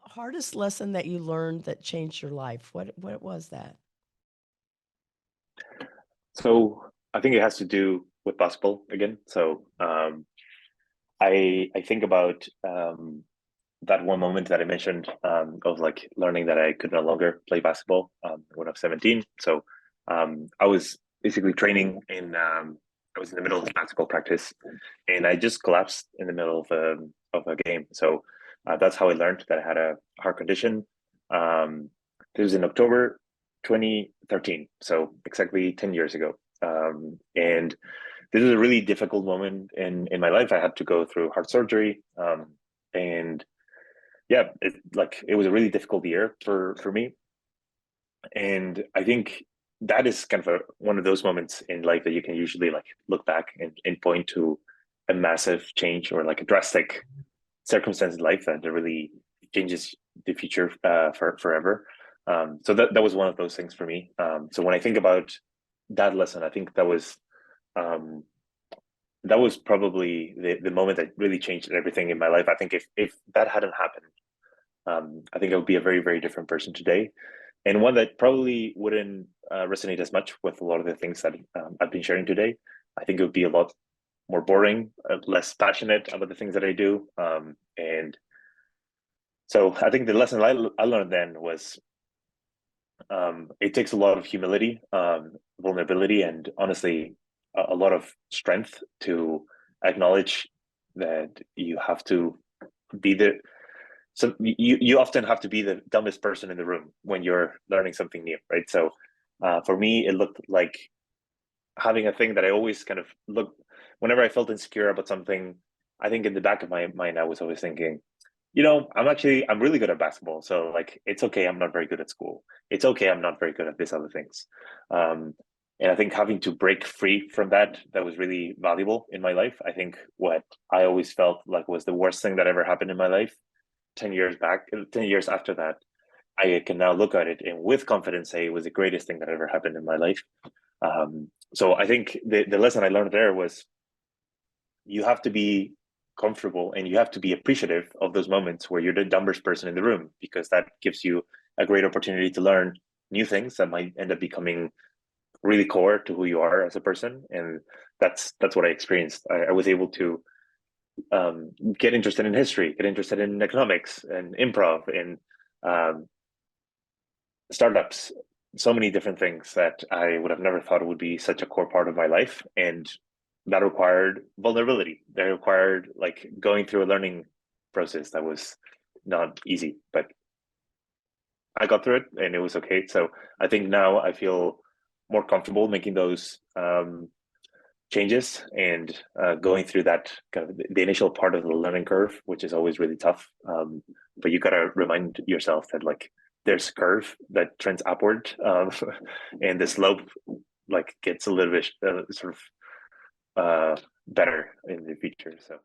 Hardest lesson that you learned that changed your life. What was that? So I think it has to do with basketball again. So I think about that one moment that I mentioned of like learning that I could no longer play basketball when I was 17. So I was basically training in I was in the middle of basketball practice, and I just collapsed in the middle of a game. So that's how I learned that I had a heart condition. Um, this was in October 2013, so exactly 10 years ago. And this was a really difficult moment in my life. I had to go through heart surgery, and yeah, it was a really difficult year for me. And I think that is kind of one of those moments in life that you can usually like look back and point to a massive change or like a drastic circumstance in life that really changes the future for forever. So that was one of those things for me. So when I think about that lesson, I think um, that was probably the moment that really changed everything in my life. I think if that hadn't happened, I think I would be a very, very different person today, and one that probably wouldn't resonate as much with a lot of the things that I've been sharing today. I think it would be a lot more boring, less passionate about the things that I do. And so I think the lesson I learned then was it takes a lot of humility, vulnerability, and honestly, a lot of strength to acknowledge that you have to be the so you often have to be the dumbest person in the room when you're learning something new, right? So for me, it looked like having a thing that I always kind of look whenever I felt insecure about something. I think in the back of my mind, I was always thinking, I'm really good at basketball, so like it's okay. I'm not very good at school. It's okay. I'm not very good at these other things. Um, and I think having to break free from that was really valuable in my life. I think what I always felt like was the worst thing that ever happened in my life 10 years back, 10 years after that, I can now look at it and with confidence say it was the greatest thing that ever happened in my life. So I think the lesson I learned there was you have to be comfortable and you have to be appreciative of those moments where you're the dumbest person in the room, because that gives you a great opportunity to learn new things that might end up becoming really core to who you are as a person. And that's what I experienced. I was able to get interested in history, get interested in economics and improv and um, startups, so many different things that I would have never thought would be such a core part of my life. And that required vulnerability. That required like going through a learning process that was not easy, but I got through it and it was okay. So I think now I feel more comfortable making those changes and going through that kind of the initial part of the learning curve, which is always really tough. But you got to remind yourself that like there's a curve that trends upward, and the slope like gets a little bit sort of better in the future. So